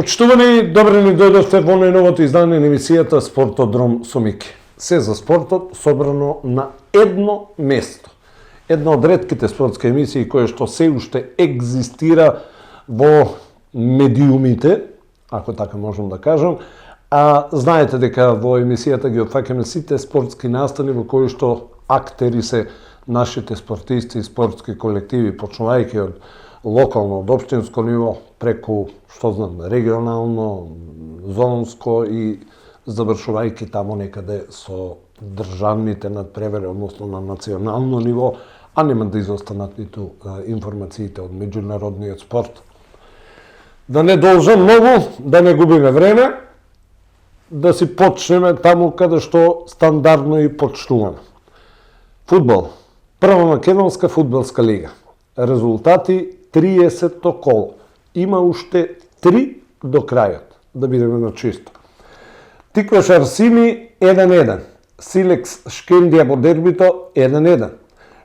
Почитувани, добре ни дојдовте во најновото издание на емисијата Спортодром со Мики. Се за спортот собрано на едно место. Една од ретките спортски емисии која што се уште екзистира во медиумите, ако така можам да кажам, а знаете дека во емисијата ги опфаќаме сите спортски настани во кои што актери се нашите спортисти и спортски колективи, почнувајќи од локално, од општинско ниво, преку, што знам, регионално, зонско и завршувајќи тамо некаде со државните надпревари, односно на национално ниво, а нема да изостанат ниту информациите од меѓународниот спорт. Да не должам многу, да не губиме време, да си почнеме таму каде што стандардно и почнуваме. Фудбал. Прва македонска фудбалска лига. Резултати 30-то коло. Има уште 3 до крајот, да бидеме на чисто. Тикваш Арсими 1-1. Силекс Шкендија во дербито 1-1.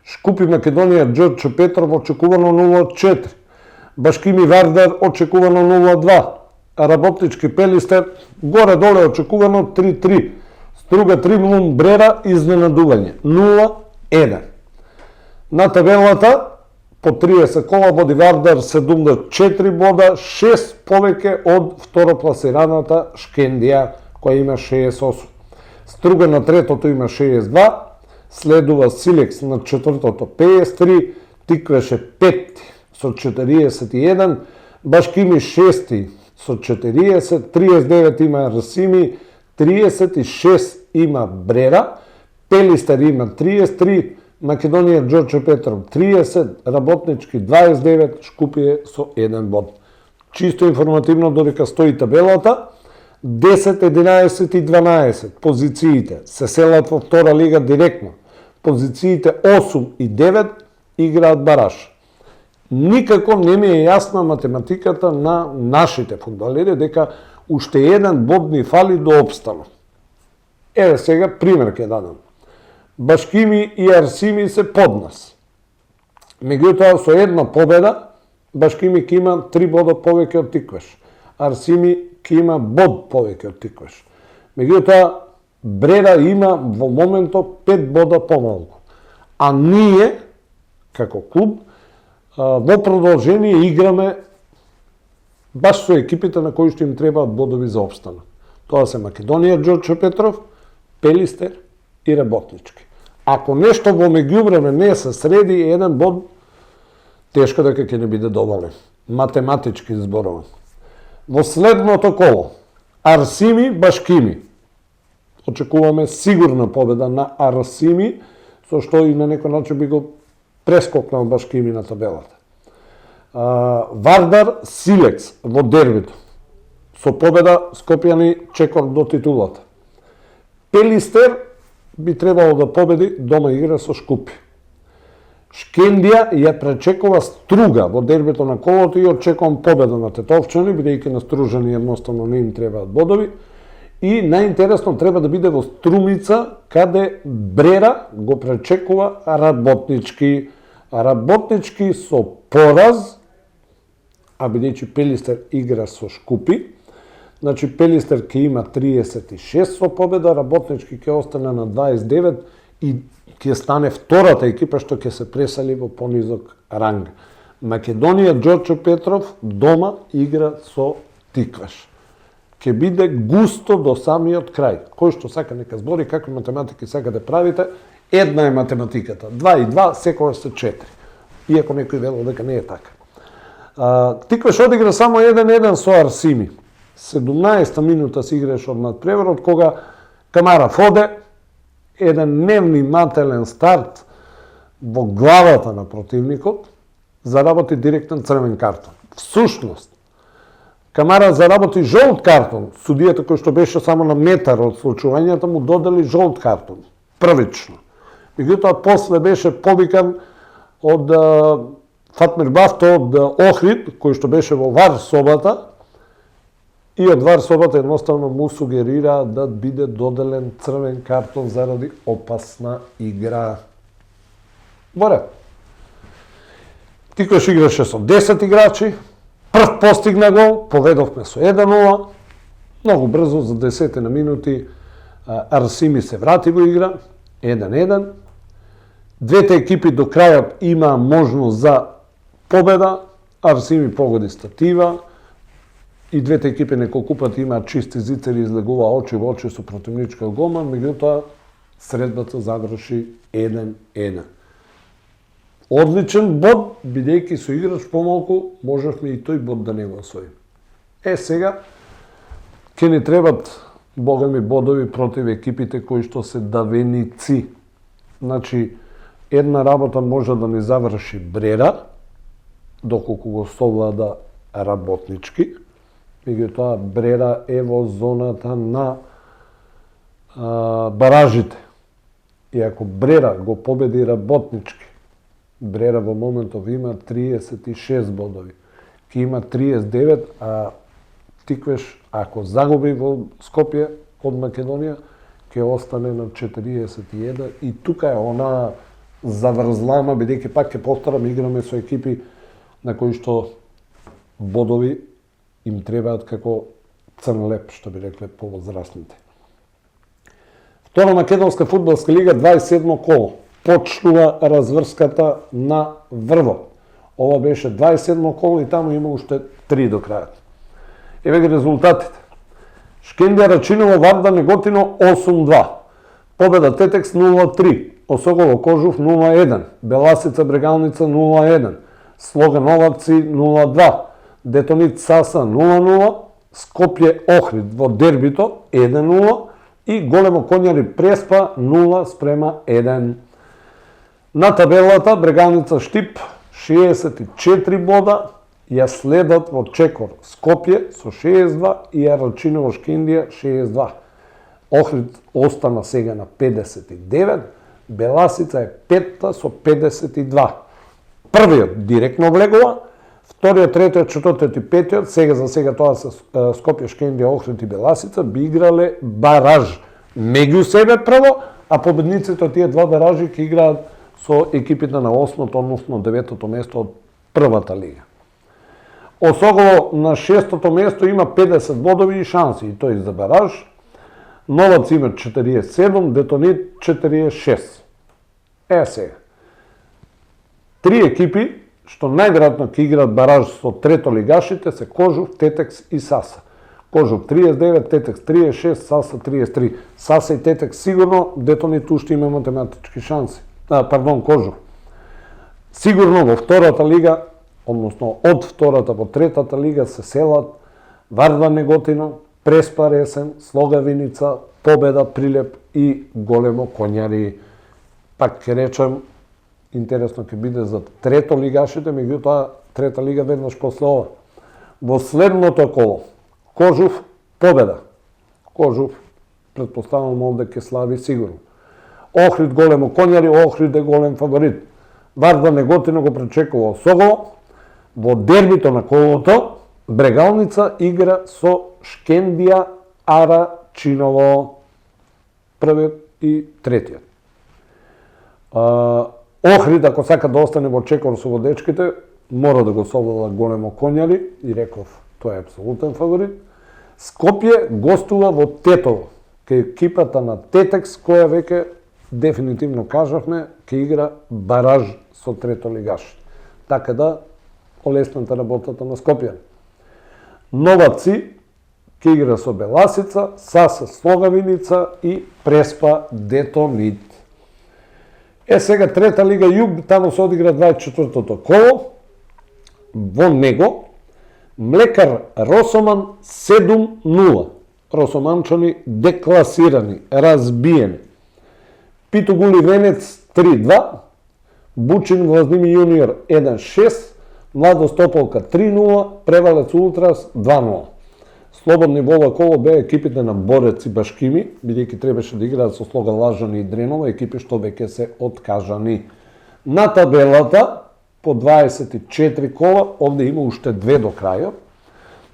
Шкупи Македонија Ѓорче Петров очекувано 0-4. Башкими Вардар очекувано 0-2. Работнички Пелистер горе-доле очекувано 3-3. Струга Тримлун Брера изненадување 0-1. На табелата по 30 кола води Вардар 74 бода, 6 повеќе од второпласираната Шкендија која има 68. Струга на третото има 62, следува Силекс на четвртото 53, Тиквеш е 5 со 41, Башкими 6 со 40, 39 има Расими, 36 има Брера, Пелистер има 33, Македонија Ѓорче Петров 30, Работнички 29, Шкупие со 1 бод. Чисто информативно додека стои табелата, 10, 11 и 12 позициите се селат во втора лига директно. Позициите 8 и 9 играат бараж. Никако не ми е јасна математиката на нашите фудбалери дека уште 1 бод ни фали до обстанок. Еве сега пример ќе дадам. Башкими и Арсими се под нас. Меѓутоа со една победа Башкими ќе има 3 бода повеќе од Тиквеш. Арсими ќе има бод повеќе од Тиквеш. Меѓутоа Брера има во моментот 5 бода помалку. А ние како клуб во продолжение играме баш со екипите на кои што им требаат бодови за опстанок. Тоа се Македонија Ѓорче Петров, Пелистер и Работнички. Ако нешто во меѓувреме не се среди 1 бод, тешко дека ќе не биде доволен. Математички зборувам. Во следното коло, Арсими Башкими. Очекуваме сигурна победа на Арсими, со што и на некој начин би го прескокнал Башкими на табелата. Вардар Силекс во дербито. Со победа Скопјани чекор до титулата. Пелистер би требало да победи, дома игра со Шкупи. Шкендија ја пречекува Струга во дербито на колото и очекувам победа на Тетовчани, бидејќи на Стружани едноставно не им требаат бодови. И најинтересно треба да биде во Струмица, каде Брера го пречекува Работнички. Работнички со пораз, а бидејќи Пелистер игра со Шкупи, значи Пелистер ќе има 36 со победа, Работнички ќе остане на 29 и ќе стане втората екипа што ќе се пресали во понизок ранг. Македонија Ѓорче Петров дома игра со Тиквеш. Ќе биде густо до самиот крај. Кој што сака нека збори, какви математики сака да правите, една е математиката. 2 и 2 секогаш се 4. Иако некој велел дека не е така. Тиквеш одигра само 1-1 со Арсими. 17-та минута се играш од надпреварот, кога Камаров оде, еден невнимателен старт во главата на противникот, заработи директен црвен картон. Всушност, Камара заработи жолт картон. Судијата кој што беше само на метар од случувањата му додели жолт картон. Првично. Меѓутоа после беше повикан од Фатмир Бафто од Охрид, кој што беше во ВАР собата, и од ВАР собата едноставно му сугерира да биде доделен црвен картон заради опасна игра. Боре. Тикош играше со 10 играчи, прв постигна гол, поведовме со 1-0, многу брзо за 10 на минути Арсими се врати во игра, 1-1. Двете екипи до крајот има можност за победа, Арсими погоди статива, и двете екипи неколку пати имаат чисти зицери, излегува очи во очи со противничкиот голман, меѓутоа средбата заврши 1-1. Одличен бод, бидејќи со играч помалку, можевме и тој бод да не го освоиме. Сега, ќе ни требат богами бодови против екипите кои што се давеници. Значи, една работа може да ни заврши Брера, доколку го совлада работнички, меѓутоа Брера е во зоната на баражите. И ако Брера го победи работнички, Брера во моментов има 36 бодови. Ке има 39, а Тиквеш, ако загуби во Скопје од Македонија, ќе остане на 41 и тука е она заврзлама, бидејќи пак ќе повторам, играме со екипи на кои што бодови им требаат како црн леп, што би рекле повозрастните. Втора македонска фудбалска лига, 27 коло. Почнува разврската на Врво. Ова беше 27 коло и таму има уште 3 до крајот. Еве ги резултатите. Шкендија Рачиново Вардар Неготино 8-2. Победа Тетекс 0-3. Осогово Кожув 0-1. Беласица Брегалница 0-1. Слога Новакци 0-2. Детонит Саса 0-0. Скопје Охрид во дербито 1-0 и Големо Конјари Преспа 0-1. На табелата Брегалница Штип 64 бода, ја следат во Чекор Скопје со 62 и Рачиново Шкендија 62. Охрид остана сега на 59, Беласица е петта со 52. Првиот директно влегува, вториот, третиот, четвртиот и петиот, сега за сега тоа се Скопје, Шкендија, Охрид и Беласица, би играле бараж меѓу себе прво, а победниците од тие два баражи ќе играат со екипите на 8-то, односно 9-то место од првата лига. Осогово на 6-то место има 50 бодови и шанси, и тој за бараж. Новац има 47, Детонит 46. Сега. Три екипи што најверојатно ќе играат бараж со трето лигашите се Кожув, Тетекс и Саса. Кожув 39, Тетекс 36, Саса 33. Саса и Тетекс сигурно, Детонит уште има математички шанси. Кожув. Сигурно во втората лига, односно од втората во третата лига се селат Вардар Неготино, Преспа Ресен, Слога Виница, Победа Прилеп и Големо Конјари. Пак ќе речем, интересно ќе биде за трето лигашите, меѓутоа трета лига веднаш после ова. Во следното коло, Кожув Победа. Кожув, предпоставам овде ќе слави сигурно. Охрид Големо Конјари, Охрид е голем фаворит. Вардар Неготино го пречекува Осогово. Во дербито на колото, Брегалница игра со Шкендија Арачиново. Првиот и третиот. Охрид, ако сака да остане во чекор со водечките, мора да го совлада Големо Конјари и реков, тој е апсолутен фаворит. Скопје гостува во Тетово, кај екипата на Тетекс, која веќе дефинитивно кажавме, ќе игра бараж со трето лигаш. Така да, олесната работата на Скопје. Новаци ќе игра со Беласица, Саса Слога Виница и Преспа Детонит. Сега трета лига Југ, таму се одигра 24-то коло. Во него Млекар Росоман 7-0. Росоманчани декласирани, разбиени. Питогули Венец 3-2, Бучин Влазими Јуниор 1-6, Младост Тополка 3-0, Превалец Ултрас 2-0. Слободни во ова коло беа екипите на Борец и Башкими, бидејќи требаше да играат со Слога Лажани и Дренова, екипи што веќе се откажани. На табелата по 24 кола, овде има уште 2 до крајот.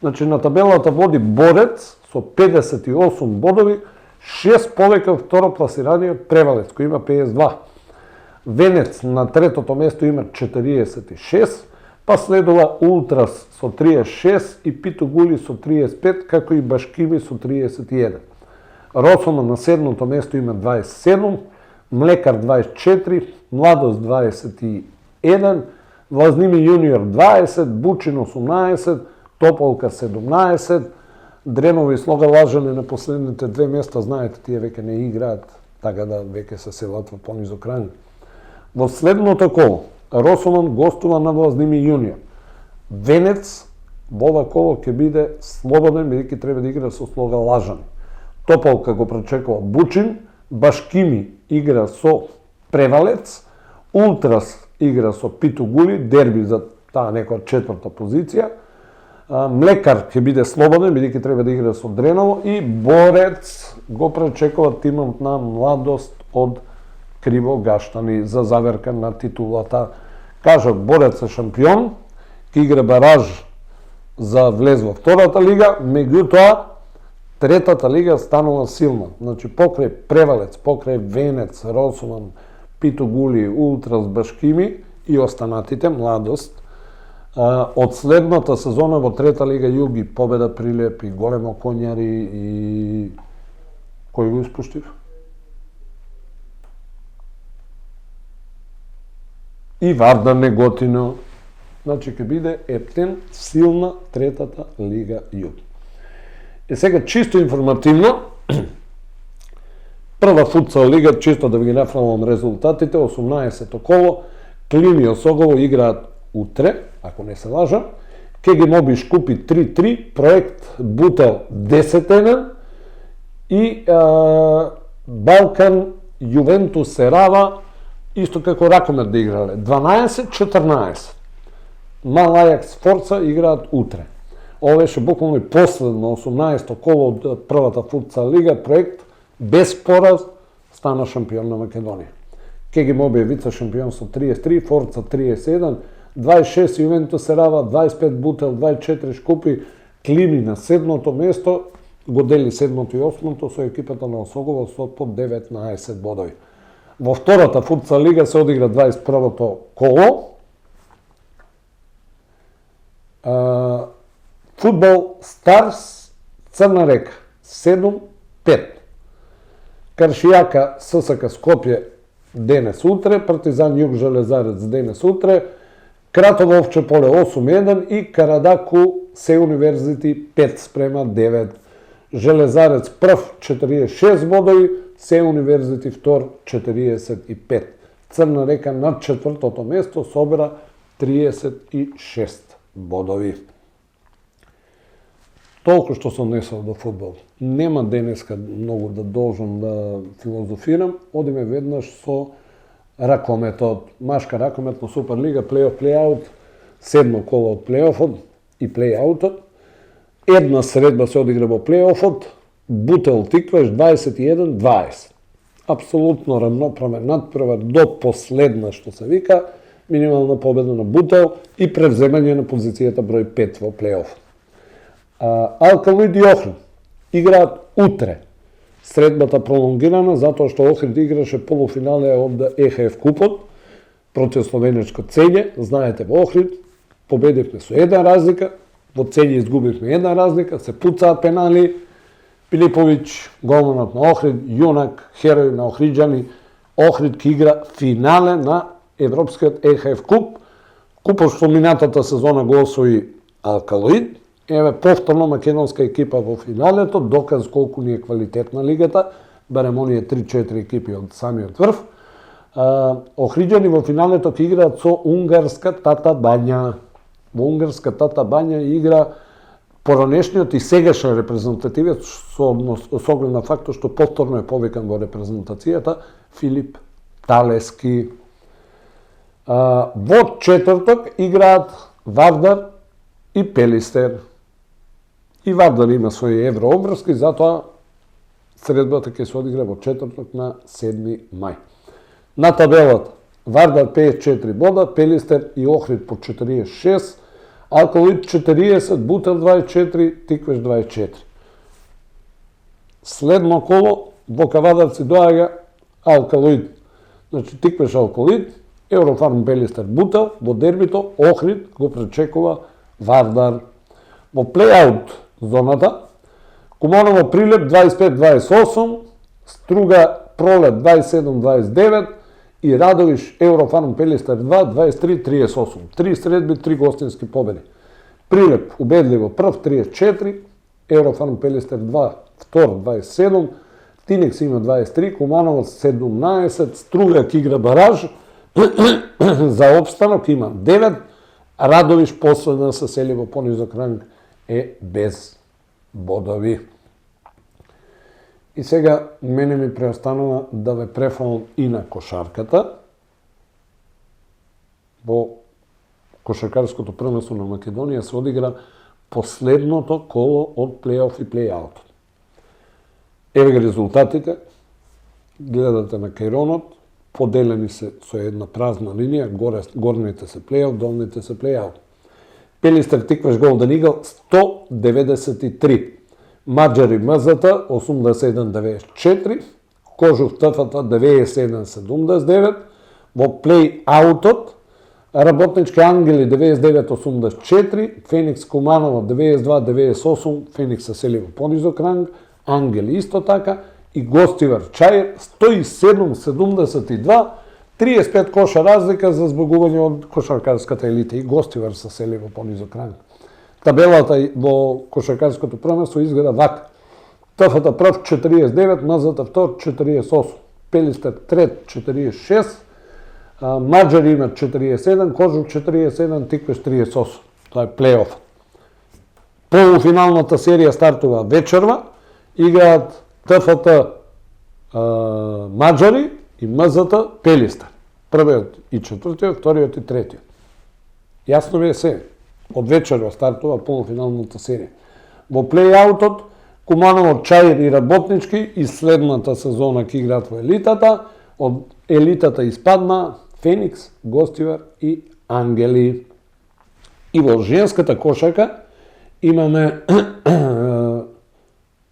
Значи на табелата води Борец со 58 бодови, 6 повеќе второпласираниот Превалец кој има 52. Венец на третото место има 46, па следува Ултрас со 36 и Питогули со 35, како и Башкими со 31. Росома на седмото место има 27, Млекар 24, Младост 21, Влазними јуниор 20, Бучин 18, Тополка 17, Дренови и Слога Лажани на последните 2 места, знаете, тие веќе не играат, така да веќе се селат во понизо крај. Во следното коло, Росоман гостува на Влазними јуниор. Венец во ова коло ќе биде слободен, бидејќи треба да игра со Слога Лажани. Тополка го пречекува Бучин, Башкими игра со Превалец, Ултрас игра со Питогули, дерби за таа некоја четврта позиција. Млекар ќе биде слободен, бидејќи треба да игра со Дреново, и Борец го пречекува тимот на Младост од Кривогаштани за заверка на титулата. Кажав, Борец е шампион, ќе игра бараж за влез во втората лига, меѓутоа третата лига станува силна. Значи покрај Превалец, покрај Венец, Росоман, Питогули, Ултрас, Башкими и останатите Младост, од следната сезона во трета лига Југи победа Прилеп и Големо Конјари и кој го испуштив? И Вардар Неготино. Значи ќе биде ептен силна третата лига Југи. И сега чисто информативно, прва футсал лига, чисто да ви ги нафрлам резултатите, 18-то коло, Клин и Осогово играат утре, ако не се лажам, КГ Моби Шкупи 3-3, Проект Бутел 10-1 и Балкан Јувентус Серава, исто како Ракомет да играле, 12-14. Мал Ајакс Форца играат утре. Ова беше буквално и последно 18-то коло од првата футсал лига, Проект без пораз стана шампион на Македонија. КГ Моби е вице шампион со 33, Форца 31, 26 Јувентус Серава, 25 Бутел, 24 Шкупи, Клини на седмото место, го дели седмото и осмото со екипата на Осогово со по 19 бодови. Во втората футсал лига се одигра 21-то коло. Фудбал Старс Црна Река 7-5. Каршијака ССК Скопје денес утре, Партизан Југ Железарец денес утре, Кратово Овче Поле 8-1 и Карадаку Се Универзити 5-9. Железарец прв 46 бодови, Се Универзити втор 45. Црна Река над четвртото место собира 36 бодови. Толку што сум несол до фудбал. Нема денеска многу да должам да филозофирам. Одиме веднаш со ракометот. Машка ракометна Суперлига, плей-оф, плей-аут, седмо коло од плей-офот и плей-аутот. Една средба се одигра во плей-офот, Бутел Тиквеш 21-20. Апсолутно рамноправен надпревар до последна, што се вика, минимална победа на Бутел и превземање на позицијата број 5 во плей-оф. Алкалоид и Охрид играат утре. Средбата пролонгирана затоа што Охрид играше полуфинале од ЕХФ купот против словенечко Целје. Знаете, во Охрид победивме со една разлика, во Целје изгубивме една разлика, се пуцаат пенали. Пилиповиќ, голманот на Охрид, јунак, херој на Охриджани. Охрид ки игра финале на Европскиот ЕХФ куп. Купот што минатата сезона го освои Алкалоид. Еве повторно македонска екипа во финалето, доказ колку ни е квалитетна лигата, барем оние 3-4 екипи од самиот врв. Охриджани во финалето ќе играат со унгарска Тата Бања. Во унгарска Тата Бања игра поранешниот и сегашен репрезентативец со оглед на фактот што повторно е повикан во репрезентацијата Филип Талески. Во четврток играат Вардар и Пелистер. И Вардар има своји еврообврски, затоа средбата ќе се одигра во четврток на 7 мај. На табелата Вардар 54 бода, Пелистер и Охрид по 46, Алкалоид 40, Бутел 24, Тиквеш 24. Следно коло во Кавадарци доаѓа Алкалоид. Значи Тиквеш Алкалоид, Еврофарм Пелистер Бутел, во дербито Охрид го пречекува Вардар. Во плејаут зоната Куманово Прилеп 25-28, Струга Пролет 27-29 и Радовиш Еврофарм Пелистер 2 23-38. 3 средби, 3 гостински победи. Прилеп убедливо прв 34, Еврофарм Пелистер 2 втор 27, Тинекс има 23, Куманово 17, Стругак игра бараж за опстанок има 9, Радовиш последна се сели во понизок ранг е без бодови. И сега мене ми преостанува да ве префалам и на кошарката. Во кошаркарското првенство на Македонија се одигра последното коло од плей-оф и плей-аут. Еве ги резултатите. Гледате на кајронот, поделени се со една празна линија, горните се плей-оф, долните се плей-аут. Пелистер Тиквеш Голден Игл 193. Маđари Мазата 81-94, Кожух ТФТ 91-79, во плей-аутот Работнички Ангели 99-84, Феникс Куманово 92-98, Феникс се сели во понизок ранг, Ангели исто така и Гостивар Чаир 107-72, 35 коша разлика за збогување од кошаркарската елита и Гостивар се сели во понизок ранг. Табелата во кошаркарското првенство изгледа вака. ТФТ прв 49, Мазата втор 48, Пелистер трет 46, Маđари имат 47, Кожук 47, Тиквеш 38. Тоа е плей-оф. Полуфиналната серија стартува вечерва, играат ТФТ Маđари и Мазата Пелистер. Првиот и четвртиот, вториот и третиот. Јасно ви е се. Од вечерва стартува полуфиналната серија. Во плей-аутот Куманово Чаир и Работнички и следната сезона ќе играат во елитата. Од елитата испадна Феникс, Гостивар и Ангели. И во женската кошарка имаме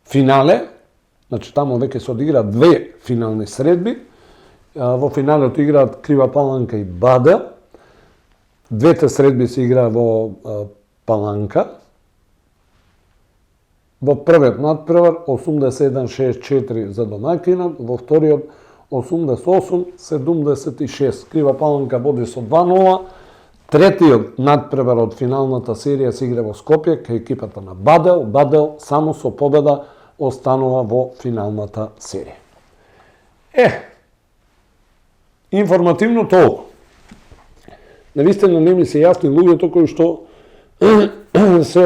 финале, значи тамо веќе се одиграат две финални средби. Во финалето играат Крива Паланка и Бадел. Двете средби се игра во Паланка. Во првиот надпревар 81-64 за домакинот, во вториот 88-76. Крива Паланка води со 2-0. Третиот надпревар од финалната серија се игра во Скопје кај екипата на Бадел. Бадел само со победа останува во финалната серија. Информативно толку. Навистина не ми се јасни луѓето кои што се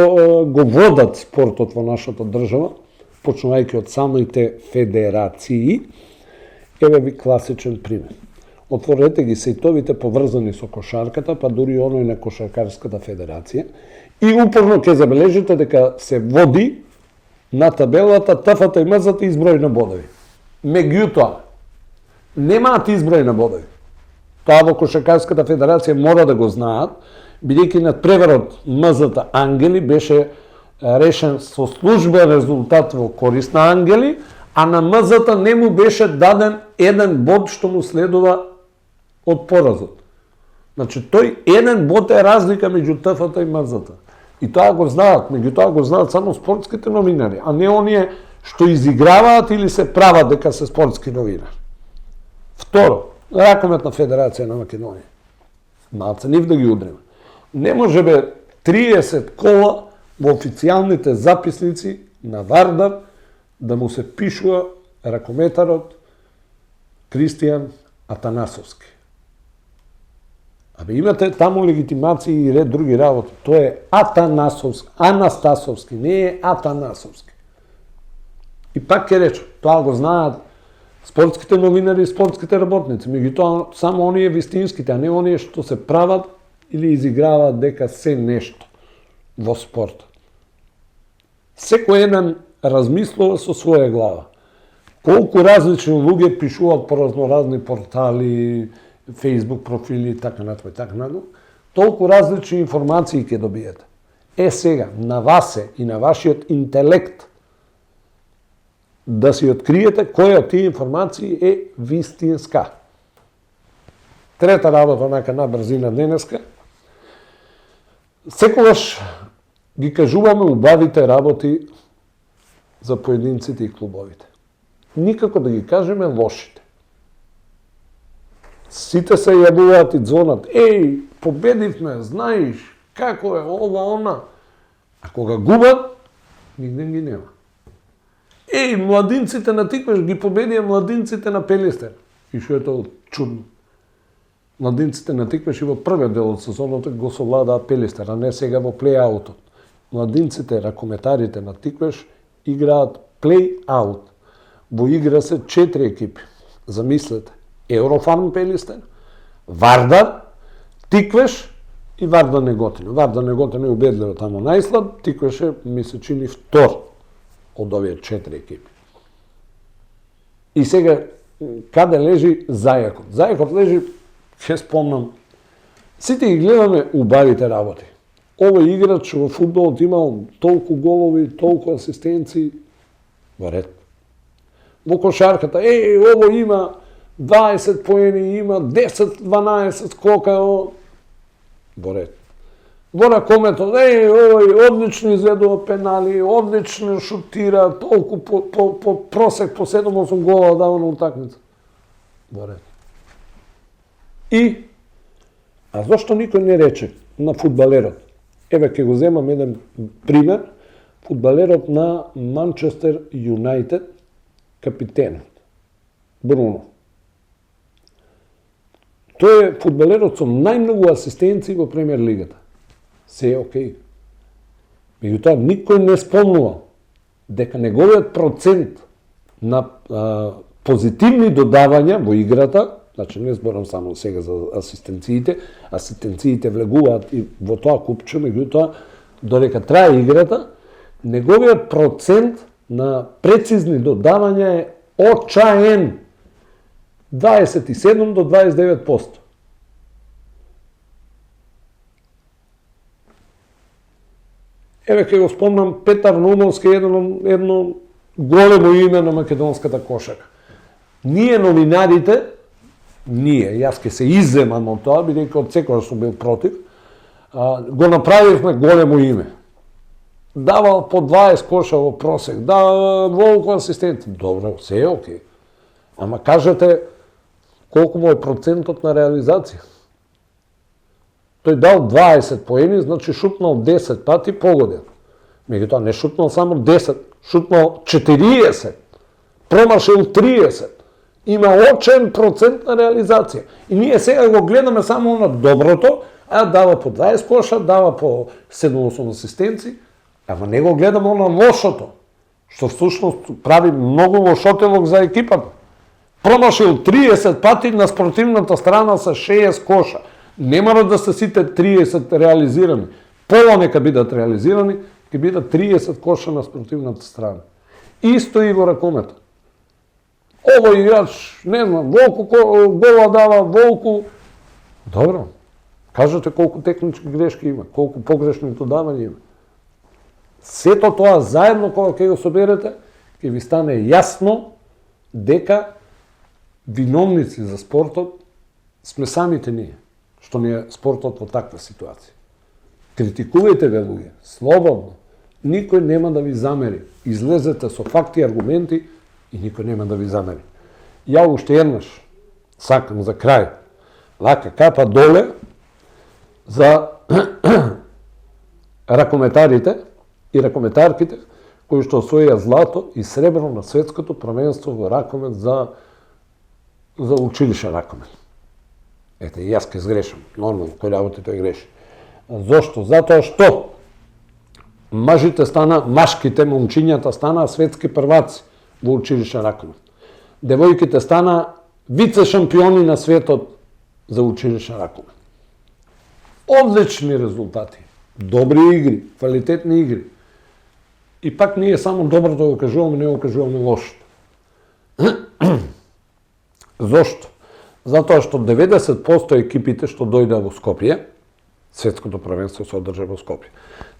го водат спортот во нашата држава, почнувајќи од самите федерации. Еве ви класичен пример. Отворете ги сајтовите поврзани со кошарката, па дури оној на Кошаркарската федерација, и упорно ќе забележите дека се води на табелата ТФТ и Мазата изброј на бодови. Меѓутоа, немаат изброј на бодови. Тоа во Кошаркарската федерација мора да го знаат, бидејќи надпреварот Мазата Ангели беше решен со службен резултат во корист на Ангели, а на Мазата не му беше даден еден бод што му следува од поразот. Значи, тој еден бод е разлика меѓу ТФТ и Мазата. И тоа го знаат, меѓутоа го знаат само спортските новинари, а не оние што изиграваат или се прават дека се спортски новинари. Второ, Ракометна федерација на Македонија. Малце нив да ги удриме. Не може бе 30 кола во официјалните записници на Вардар да му се пишува ракометарот Кристијан Атанасовски. Абе имате таму легитимации и ред други работи. Тоа е Анастасовски, не е Атанасовски. И пак ќе речем, тоа го знаат спортските новинари и спортските работници, меѓутоа само оние вистинските, а не оние што се прават или изиграваат дека се нешто во спорт. Секој еден размислува со своја глава. Колку различни луѓе пишуваат по разноразни портали, Facebook профили и така натаму, толку различни информации ќе добиете. Сега, на вас е и на вашиот интелект да си откриете која од тие информации е вистинска. Трета работа, онака на брзина денеска, секогаш ги кажуваме убавите работи за поединците и клубовите. Никако да ги кажеме лошите. Сите се јавуваат и звонат. Еј, победивме, знаеш, како е ова, она. А кога губат, нигде ги нема. Еј, младинците на Тиквеш ги победија младинците на Пелистер. И што е тоа чудно. Младинците на Тиквеш и во првиот дел од сезоната го совладаа Пелистер, а не сега во плей-аутот. Младинците, ракометарите на Тиквеш играат плей-аут. Во игра се 4 екипи. Замислете, Еврофарм Пелистер, Вардар, Тиквеш и Вардар Неготино. Вардар Неготино е убедливо тамо најслаб, Тиквеш е, ми се чини, втор од овие 4 екипи. И сега, каде лежи зајакот? Зајакот лежи, ќе спомнам, сите ги гледаме убавите работи. Овој играч во фудбалот имал толку голови, толку асистенции, во ред. Во кошарката, ово има 20 поени, има 10-12 скока, во ред. Во ракометот, овој одлично изведува пенали, одлично шутира, толку по просек по 7-8 гола дава на утакмица. Во ред. И, а зошто никој не рече на фудбалерот? Еве ќе го земам еден пример, фудбалерот на Манчестер Юнайтед, капитенот, Бруно. Тој е фудбалерот со најмногу асистенции во премиер лигата. Се е окей. Меѓутоа, никој не спомнува дека неговиот процент на позитивни додавања во играта, значи не зборам само сега за асистенциите влегуваат и во тоа купче, меѓутоа, додека трае играта, неговиот процент на прецизни додавања е очаен. 27 до 29%. Еве ќе го спомнам Петар Нумовски, едно големо име на македонската кошарка. Ние новинарите, јас ќе се изземам од тоа, бидејќи од секогаш сум бил против, го направивме големо име. Давал по 20 коша во просек, дава волку асистенти. Добро, се е окей. Ама кажете колку му е процентот на реализација. Тој дал 20 поени, значи шутнал 10 пати, погоден. Меѓутоа не шутнал само 10, шутнал 40, промашил 30. Има очен процент на реализација. И ние сега го гледаме само на доброто, а дава по 20 коша, дава по 7-8 асистенци, ама не го гледаме на лошото, што всушност прави многу лошотелок за екипата. Промашил 30 пати, на спротивната страна са 6 коша. Не мора да се сите 30 реализирани. Пола нека бидат реализирани, ќе бидат 30 коша на спротивната страна. Исто и во ракомета. Овој играч, не знам, волку гола дава, волку... Добро, кажете колку технички грешки има, колку погрешни додавања има. Сето тоа заедно кога ќе го соберете, ќе ви стане јасно дека виновници за спортот сме самите ние, што ни е спортот во таква ситуација. Критикувајте ве луѓе, слободно, никој нема да ви замери. Излезете со факти и аргументи и никој нема да ви замери. Ја уште еднаш сакам за крај, лака капа доле за ракометарите и ракометарките кои што освоија злато и сребро на светското првенство во ракомет за училишен ракомет. Ете, и јас ке сгрешам, нормално, кој работи тој греши. Зошто? Затоа што машките, момчињата стана светски прваци во училишен ракомет. Девојките стана вице шампиони на светот за училишен ракомет. Одлични резултати, добри игри, квалитетни игри. И пак ние само доброто го кажуваме, не го кажуваме лошото. Зошто? Затоа што 90% екипите што дојдеа во Скопје, светското првенство се одржа во Скопје,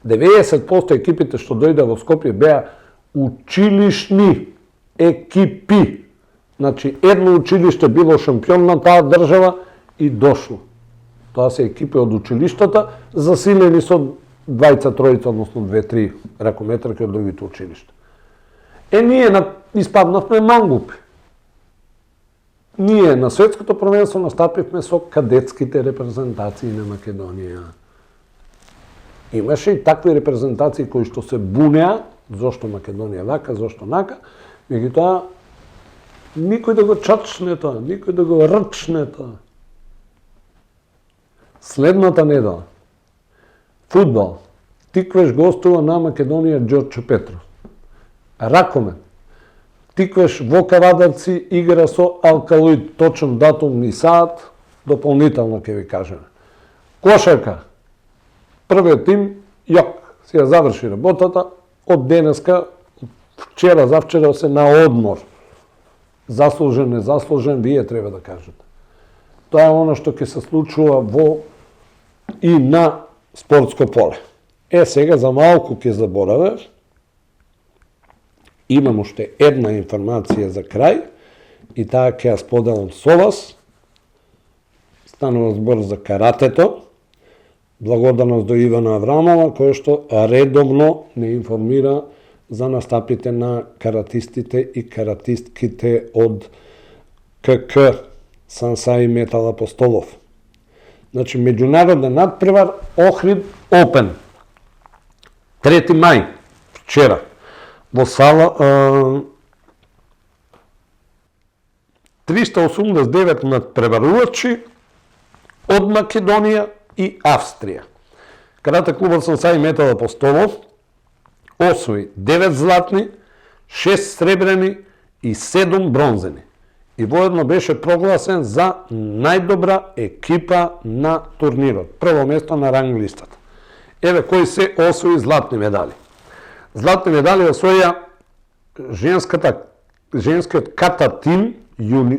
90% екипите што дојдеа во Скопје беа училишни екипи. Значи, едно училиште било шампион на таа држава и дошло. Тоа се екипи од училиштата, засилени со двајца, тројца, односно 2-3 ракометарки од другите училишта. Ние испаднавме мангупи. Ние на светското првенство настапивме со кадетските репрезентации на Македонија. Имаше и такви репрезентации кои што се бунеа, зошто Македонија вака, зошто нака, меѓутоа никој да го чачне тоа, никој да го рчне тоа. Следната недела, фудбал, Тиквеш гостува на Македонија Ѓорче Петров. Ракомет, Тиквеш во Кавадарци игра со Алкалоид, точен датум и саат, дополнително ќе ви кажеме. Кошарка, првиот тим, Јок, си ја заврши работата, од денеска, вчера, завчера се на одмор. Заслужен, незаслужен, вие треба да кажете. Тоа е оно што ќе се случува во и на спортско поле. Сега за малку ќе заборавам. Имам уште една информација за крај и таа ќе ја споделам со вас. Станува збор за каратето. Благодарност до Ивана Аврамова, која што редовно не информира за настапите на каратистите и каратистките од КК Сансаи Метал Апостолов. Значи, меѓународен надпревар Охрид Опен. 3. мај, вчера, во сала 389 надпреварувачи од Македонија и Австрија. Карате клубот Сансаи Метал Апостолов освои 9 златни, 6 сребрени и 7 бронзени. И воедно беше прогласен за најдобра екипа на турнирот. Прво место на ранг листата. Еве кои се освои златни медали. Златни медали освоја женскиот ката тим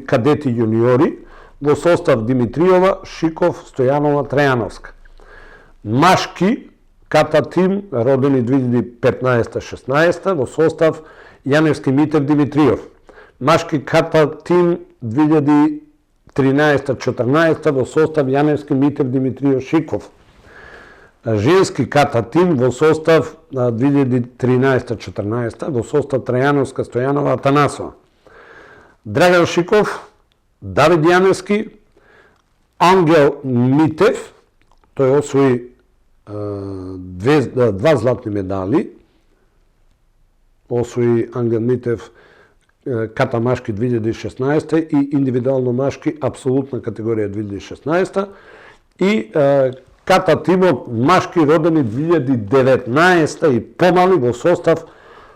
кадети јуниори во состав Димитриова, Шиков, Стојанова, Трајановска. Машки ката тим родени 2015-16 во состав Јаневски, Митев, Димитриов. Машки ката тим 2013-14 во состав Јаневски, Митев, Димитриов, Шиков. Женски ката тим во состав 2013-14 во состав Трајановска, Стојанова, Атанасова. Драган Шиков, Давид Јаневски, Ангел Митев, тој освои 2 златни медали, освои Ангел Митев ката машки 2016 и индивидуално машки апсолутна категорија 2016 и ката тимот машки родени 2019 и помали во состав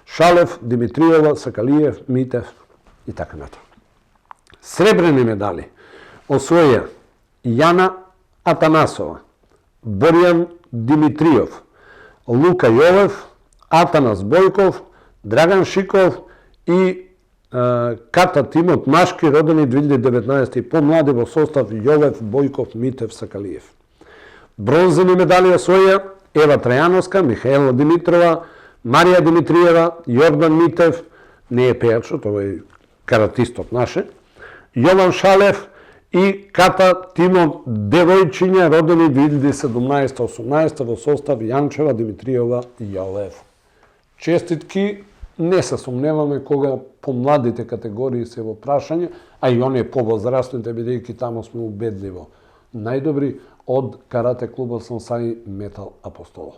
Шалев, Димитриова, Сакалиев, Митев и така натаму. Сребрени медали освоја Јана Атанасова, Боријан Димитриов, Лука Јовев, Атанас Бојков, Драган Шиков и ката тимот машки родени 2019 и помлади во состав Јовев, Бојков, Митев, Сакалиев. Бронзени медали освоја Ева Трајановска, Михаела Димитрова, Марија Димитриева, Јордан Митев, не е пејачот, овој каратистот наше, Јован Шалев и ката тимот девојчиња родени 2017-18 во состав Јанчева, Димитриева и Јовев. Честитки, не се сомневаме кога помладите категории се во прашање, а и оние повозрастните, бидејќи таму сме убедливо најдобри од карате клубот Сансаи Метал Апостолов.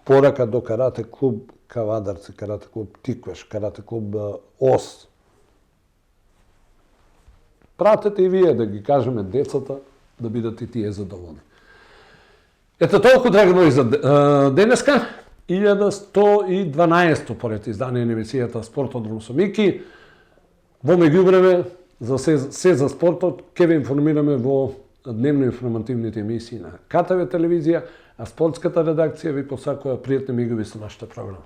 Порака до карате клуб Кавадарци, карате клуб Тиквеш, карате клуб ОС. Пратете и вие да ги кажеме децата да бидат и тие задоволни. Ето толку, драги мои, за денеска. 1112 поред издание на емисијата Спортодром со Мики. Во меѓувреме, за се за спортот, ќе ве информираме во дневно-информативните емисии на КТВ телевизија, а спортската редакција ви посакува пријатни мигови со нашата програма.